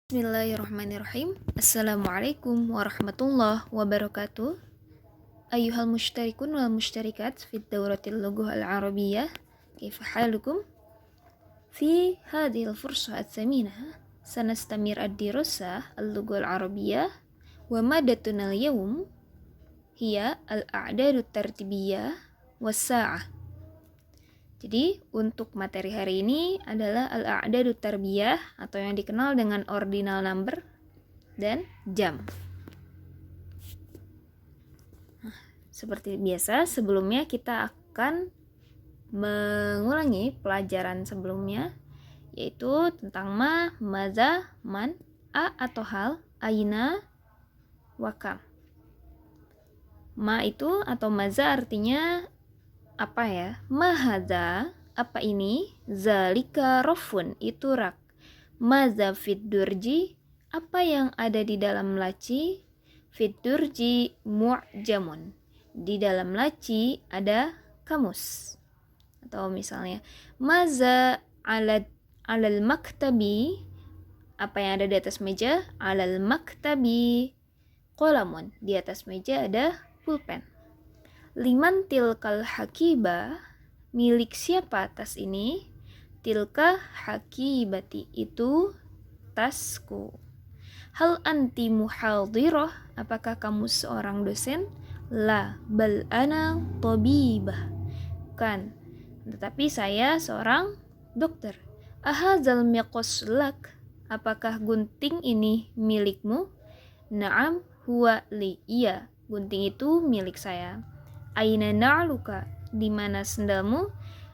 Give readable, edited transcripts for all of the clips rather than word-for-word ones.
Bismillahirrahmanirrahim. Assalamualaikum warahmatullahi wabarakatuh. Ayyuhal musytarikun wal mushtarikat fi dawratil lughah al-arabiyyah. Kaifa halukum? Fi hadhil fursah ats-tsaminah sanastamir ad-dirasah al-lughah al-arabiyyah wa madatuna al-yawm hiya al-a'dadu tartibiyyah was-sa'ah. Jadi untuk materi hari ini adalah al-a'dadu tarbiyah atau yang dikenal dengan ordinal number dan jam. Seperti biasa sebelumnya kita akan mengulangi pelajaran sebelumnya, yaitu tentang ma, maza, man, a atau hal, aina, wakam. Ma itu atau maza artinya apa ya? Mahadza, apa ini? Zalika rofun, itu rak. Maza fid durji, apa yang ada di dalam laci? Fid durji mu'jamun, di dalam laci ada kamus. Atau misalnya maza alal maktabi, apa yang ada di atas meja? Alal maktabi qalamun, di atas meja ada pulpen. Liman tilkal hakibah, milik siapa tas ini? Tilka hakibati, itu tasku. Hal anti muhadirah, apakah kamu seorang dosen? La, bal ana tabibah, kan, tetapi saya seorang dokter. Ahazal miqas lak, apakah gunting ini milikmu? Naam huwa li, iya, gunting itu milik saya. Aina na'luka, di mana sendalmu?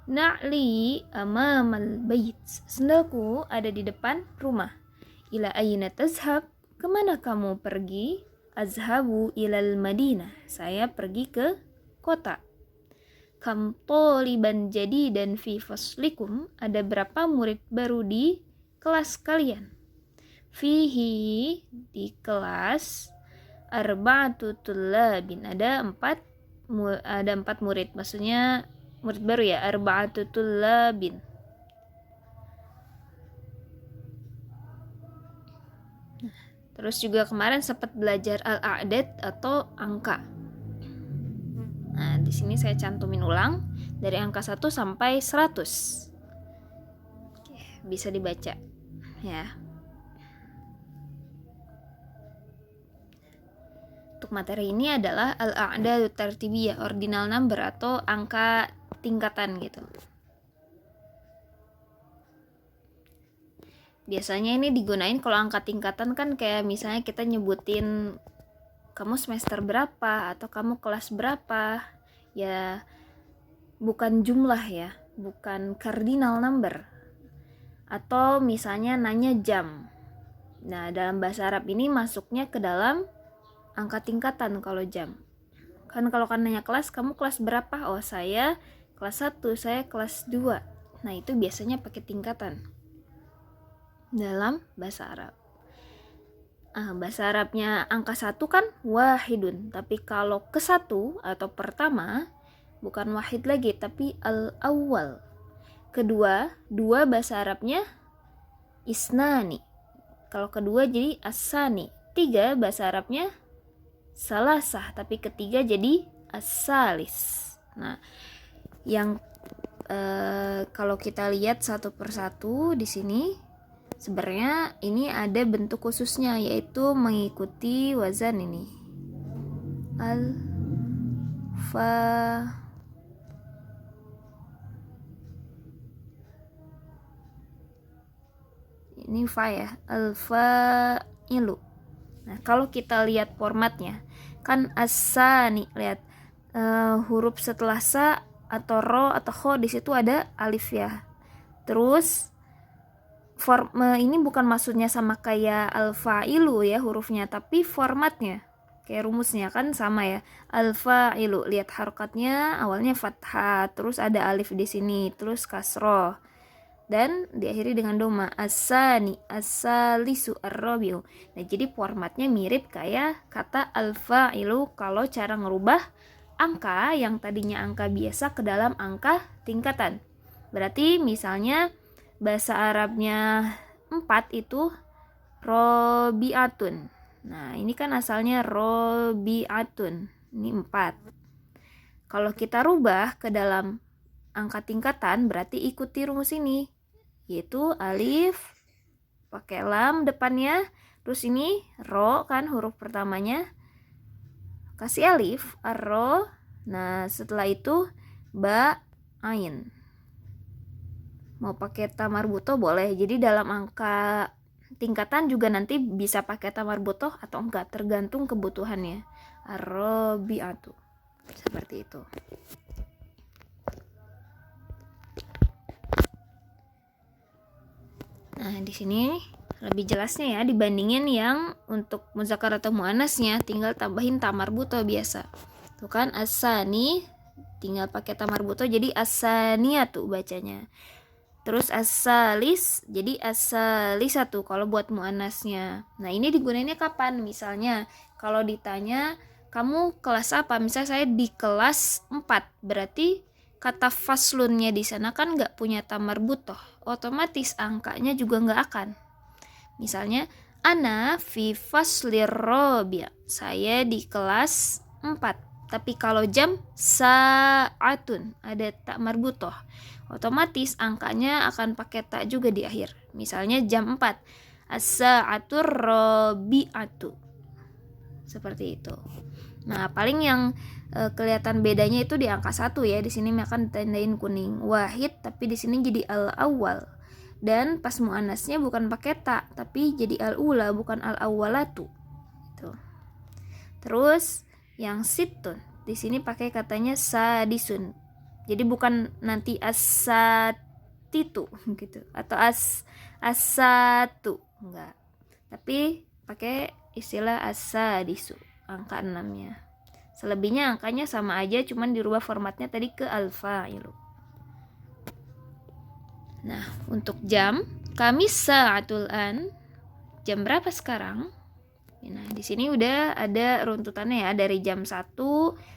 Na'li amamal bait, sendalku ada di depan rumah. Ila aina tazhab, kemana kamu pergi? Azhabu ilal madinah, saya pergi ke kota. Kam taliban jadidan fi faslikum, ada berapa murid baru di kelas kalian? Fihi, di kelas, arba'atu tullabin, ada empat murid, maksudnya murid baru ya, arba'atu tullabin. Terus juga kemarin sempat belajar al-a'dad atau angka. Nah, di sini saya cantumin ulang dari angka 1 sampai 100. Oke, bisa dibaca ya. Untuk materi ini adalah al-a'dadu tartibiyah, ordinal number atau angka tingkatan gitu. Biasanya ini digunain kalau angka tingkatan kan kayak misalnya kita nyebutin kamu semester berapa atau kamu kelas berapa. Ya bukan jumlah ya, bukan cardinal number. Atau misalnya nanya jam. Nah, dalam bahasa Arab ini masuknya ke dalam angka tingkatan kalau jam. Kan kalau kan nanya kelas, kamu kelas berapa? Oh, saya kelas 1, saya kelas 2. Nah, itu biasanya pakai tingkatan dalam bahasa Arab. Bahasa Arabnya angka 1 kan wahidun, tapi kalau ke 1 atau pertama bukan wahid lagi tapi al-awwal. Kedua, 2 bahasa Arabnya isnani. Kalau kedua jadi as-sani. 3 bahasa Arabnya salasah, tapi ketiga jadi as-salis. Nah, yang kalau kita lihat satu persatu di sini, sebenarnya ini ada bentuk khususnya, yaitu mengikuti wazan ini. Al-fa, ini fa ya, al-fa'ilu. Nah, kalau kita lihat formatnya, kan as-sani, lihat huruf setelah sa atau ro atau kho di situ ada alif ya. Terus ini bukan maksudnya sama kayak al-fa'ilu ya hurufnya, tapi formatnya kayak rumusnya kan sama ya. Al-fa'ilu, lihat harokatnya awalnya fathah, terus ada alif di sini, terus kasroh, dan diakhiri dengan doma. As-sani, as-salisu, ar-rabi'u. Nah, jadi formatnya mirip kayak kata al-fa'ilu kalau cara ngerubah angka yang tadinya angka biasa ke dalam angka tingkatan. Berarti misalnya bahasa Arabnya 4 itu Robi'atun. Nah, ini kan asalnya robi'atun. Ini 4. Kalau kita rubah ke dalam angka tingkatan, berarti ikuti rumus ini. Yaitu alif, pakai lam depannya. Terus ini ro kan huruf pertamanya. Kasih alif, ar-ro. Nah, setelah itu ba, ain. Mau pakai tamarbuto boleh. Jadi dalam angka tingkatan juga nanti bisa pakai tamarbuto atau enggak, tergantung kebutuhannya. Ar-robi'atu. Seperti itu. Nah, di sini lebih jelasnya ya dibandingin yang untuk muzakkar atau muannasnya tinggal tambahin tamarbuto biasa. Tuh kan asani tinggal pakai tamarbuto jadi asaniyatu bacanya. Terus asalis jadi asalisatu kalau buat muannasnya. Nah, ini digunainnya kapan? Misalnya kalau ditanya kamu kelas apa? Misalnya saya di kelas 4. Berarti kata faslunnya di sana kan nggak punya tamarbutoh. Otomatis angkanya juga nggak akan. Misalnya ana fi faslir robi'. Saya di kelas 4. Tapi kalau jam sa'atun ada tak marbutoh, otomatis angkanya akan pakai tak juga di akhir. Misalnya jam 4, as-sa'atur robi'atu. Seperti itu. Nah, paling yang kelihatan bedanya itu di angka 1 ya. Di sini akan ditandain kuning wahid, tapi di sini jadi al-awwal. Dan pas muannasnya bukan pakai tak, tapi jadi al-ula bukan al-awwalatu. Gitu. Terus yang situn di sini pakai katanya sadisun. Jadi bukan nanti asatitu gitu atau asatu, enggak. Tapi pakai istilah asadisu, angka 6-nya. Selebihnya angkanya sama aja, cuman dirubah formatnya tadi ke al-fa'ilu. Nah, untuk jam, kami sa'atul an, jam berapa sekarang? Nah, di sini udah ada runtutannya ya, dari jam 1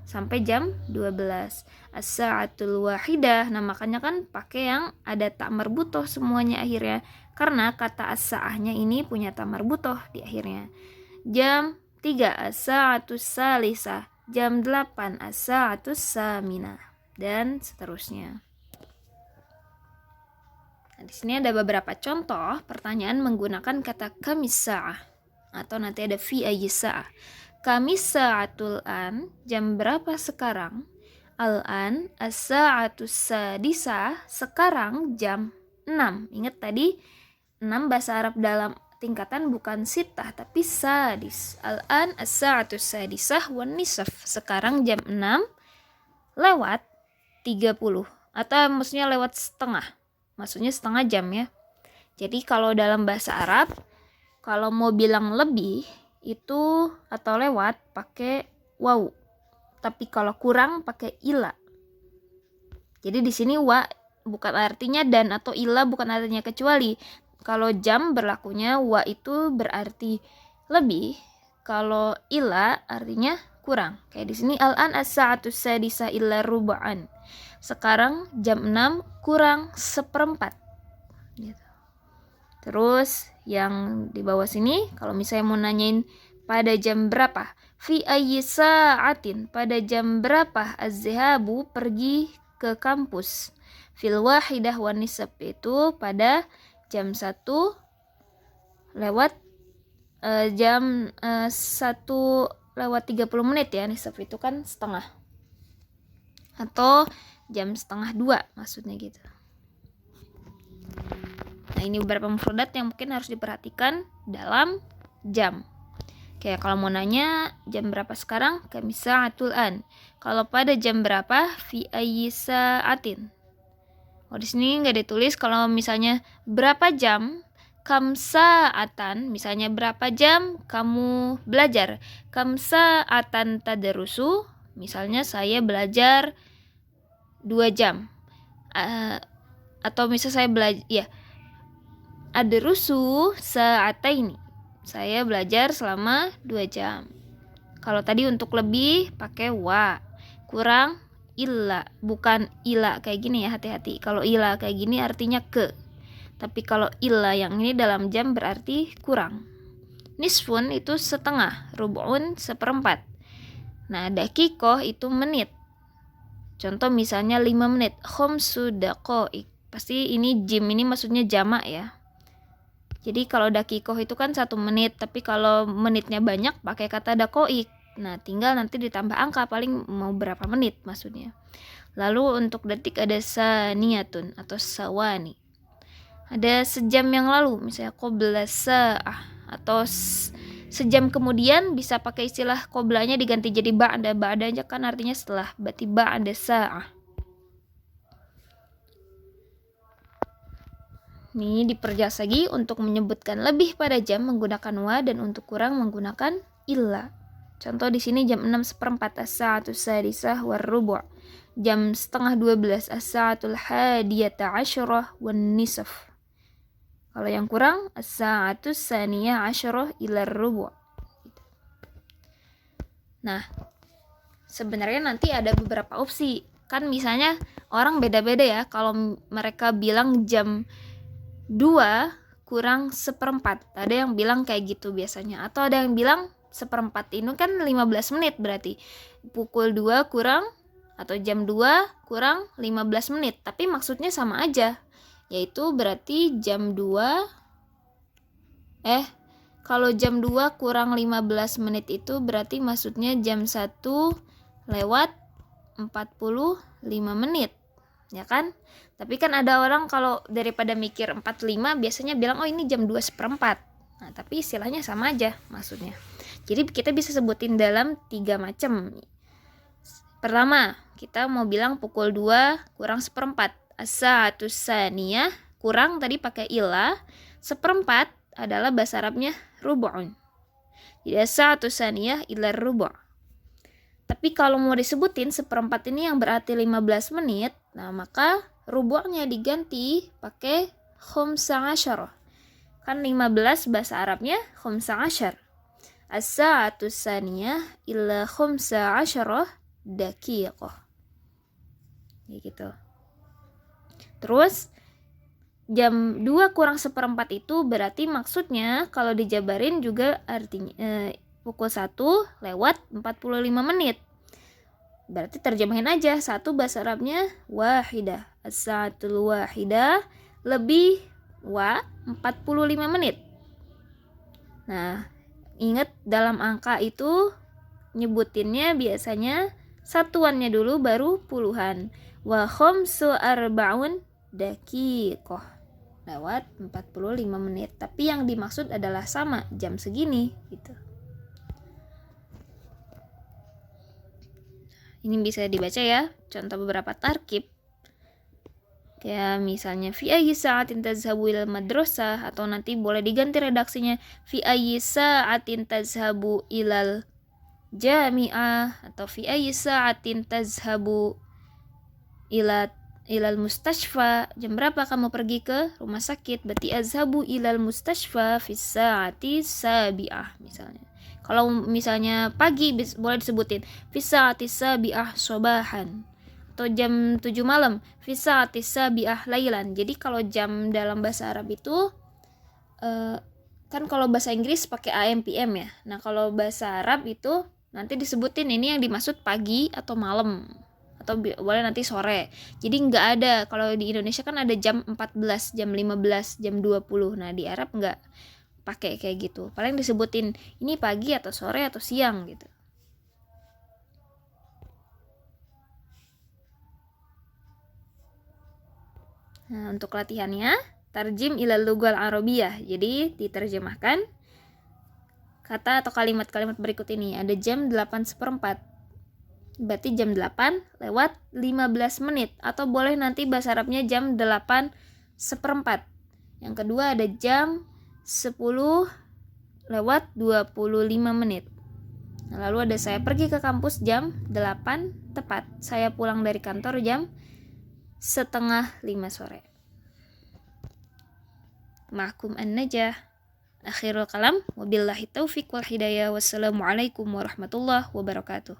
sampai jam 12. As-sa'atul wahidah. Nah, makanya kan pakai yang ada tak marbutoh semuanya akhirnya. Karena kata as-sa'ahnya ini punya tak marbutoh di akhirnya. Jam 3 as-sa'atus salisah. Jam 8 as-sa'atus saminah. Dan seterusnya. Nah, di sini ada beberapa contoh pertanyaan menggunakan kata kamisa'ah. Atau nanti ada fi ayyi sa'ah. Kami sa'atul an, jam berapa sekarang? Al-an as-sa'atus sadisah, sekarang jam 6. Ingat tadi 6 bahasa Arab dalam tingkatan bukan sitah tapi sadis. Al-an as-sa'atus sadisah wan nisaf, sekarang jam 6 lewat 30 atau maksudnya lewat setengah. Maksudnya setengah jam ya. Jadi kalau dalam bahasa Arab kalau mau bilang lebih itu atau lewat pakai waw. Tapi kalau kurang pakai ila. Jadi di sini wa bukan artinya dan atau ila bukan artinya kecuali. Kalau jam berlakunya wa itu berarti lebih. Kalau ila artinya kurang. Kayak di sini al-an as-sa'atus sadisa illa ruba'an. Sekarang jam 6 kurang 1/4. Gitu. Terus yang di bawah sini kalau misalnya mau nanyain pada jam berapa, fi ayyi sa'atin, pada jam berapa az-zihabu pergi ke kampus, fil wahidah wan nisab, itu pada jam 1 lewat jam 1 lewat 30 menit ya, nisab itu kan setengah atau jam setengah 2 maksudnya gitu. Nah, ini beberapa mufradat yang mungkin harus diperhatikan dalam jam. Kayak kalau mau nanya jam berapa sekarang, kami sa'atul an. Kalau pada jam berapa, fi ayyi sa'atin. Oh, di sini nggak ditulis. Kalau misalnya berapa jam, kam sa'atan. Misalnya berapa jam kamu belajar. Kam sa'atan tadrusu. Misalnya saya belajar 2 jam. Atau misalnya saya belajar, ya, adrusu sa'ataini. Saya belajar selama 2 jam. Kalau tadi untuk lebih pakai wa. Kurang illa, bukan ila kayak gini ya, hati-hati. Kalau ila kayak gini artinya ke. Tapi kalau illa yang ini dalam jam berarti kurang. Nisfun itu setengah, rub'un seperempat. Nah, dakikoh itu menit. Contoh misalnya 5 menit, khomsu daqaik. Pasti ini jim ini maksudnya jamak ya. Jadi kalau dakikoh itu kan 1 menit, tapi kalau menitnya banyak pakai kata daqaik. Nah, tinggal nanti ditambah angka paling mau berapa menit maksudnya. Lalu untuk detik ada saniyatun atau sawani. Ada sejam yang lalu, misalnya qabla sa'ah, atau sejam kemudian bisa pakai istilah qoblanya diganti jadi ba'da. Ba'da aja kan artinya setelah, berarti ba'da sa'ah. Ini diperjelas lagi, untuk menyebutkan lebih pada jam menggunakan wa dan untuk kurang menggunakan illa. Contoh di sini jam 6:15 as-sa'atu sadisah war-rubu'. Jam setengah 12 as-sa'atul hadiyata asyarah wan nisaf. Kalau yang kurang as-sa'atu saniyah asyarah ila rubu'. Nah, sebenarnya nanti ada beberapa opsi. Kan misalnya orang beda-beda ya, kalau mereka bilang jam 2 kurang seperempat. Ada yang bilang kayak gitu biasanya. Atau ada yang bilang seperempat ini kan 15 menit berarti. Pukul 2 kurang atau jam 2 kurang 15 menit. Tapi maksudnya sama aja. Yaitu berarti jam 2 kalau jam 2 kurang 15 menit itu berarti maksudnya jam 1 lewat 45 menit. Ya kan? Tapi kan ada orang kalau daripada mikir 45 biasanya bilang oh ini jam 2:15. Nah, tapi istilahnya sama aja maksudnya. Jadi kita bisa sebutin dalam 3 macam. Pertama, kita mau bilang pukul 2 kurang seperempat. As-sa'atu saniyah kurang tadi pakai illa. Seperempat adalah bahasa Arabnya rubu'un. Jadi as-sa'atu saniyah illa rubu'. Tapi kalau mau disebutin seperempat ini yang berarti 15 menit, nah maka rubu'nya diganti pakai khomsa asyarah. Kan 15 bahasa Arabnya khomsa asyar. As-sa'atu saniyah illa khomsa asyarah daqiqah. Ya gitu. Terus jam 2 kurang seperempat itu berarti maksudnya kalau dijabarin juga artinya pukul 1 lewat 45 menit. Berarti terjemahin aja. 1 bahasa Arabnya wahidah. As-sa'atul wahidah lebih wa 45 menit. Nah, ingat dalam angka itu nyebutinnya biasanya satuannya dulu baru puluhan. Wa khomsu arba'un daqiqah. Lewat 45 menit. Tapi yang dimaksud adalah sama jam segini gitu. Ini bisa dibaca ya, contoh beberapa tarkib. Kayak misalnya fi ayyi sa'atin tazhabu ilal madrasah, atau nanti boleh diganti redaksinya fi ayyi sa'atin tazhabu ilal jami'ah, atau fi ayyi sa'atin tazhabu ilal mustashfa. Jam berapa kamu pergi ke rumah sakit? Berarti azhabu ilal mustashfa fi sa'ati sabi'ah misalnya. Kalau misalnya pagi boleh disebutin fi sa'ati sabi'ah sobahan. Atau jam 7 malam fi sa'ati sabi'ah lailan. Jadi kalau jam dalam bahasa Arab itu kan kalau bahasa Inggris pakai AM PM ya. Nah, kalau bahasa Arab itu nanti disebutin ini yang dimaksud pagi atau malam. Atau boleh nanti sore. Jadi nggak ada, kalau di Indonesia kan ada jam 14, jam 15, jam 20. Nah, di Arab nggak pakai kayak gitu. Paling disebutin ini pagi atau sore atau siang gitu. Nah, untuk latihannya tarjim ilal lughal arabiyah. Jadi diterjemahkan kata atau kalimat-kalimat berikut ini. Ada jam 8:15. Berarti jam 8 lewat 15 menit. Atau boleh nanti bahasa Arabnya jam 8:15. Yang kedua ada jam 10 lewat 25 menit. Nah, lalu ada saya pergi ke kampus jam 8 tepat. Saya pulang dari kantor jam 4:30 sore. Ma'akum an-najah. Akhirul kalam. Wabillahi taufiq wal hidayah. Wassalamualaikum warahmatullahi wabarakatuh.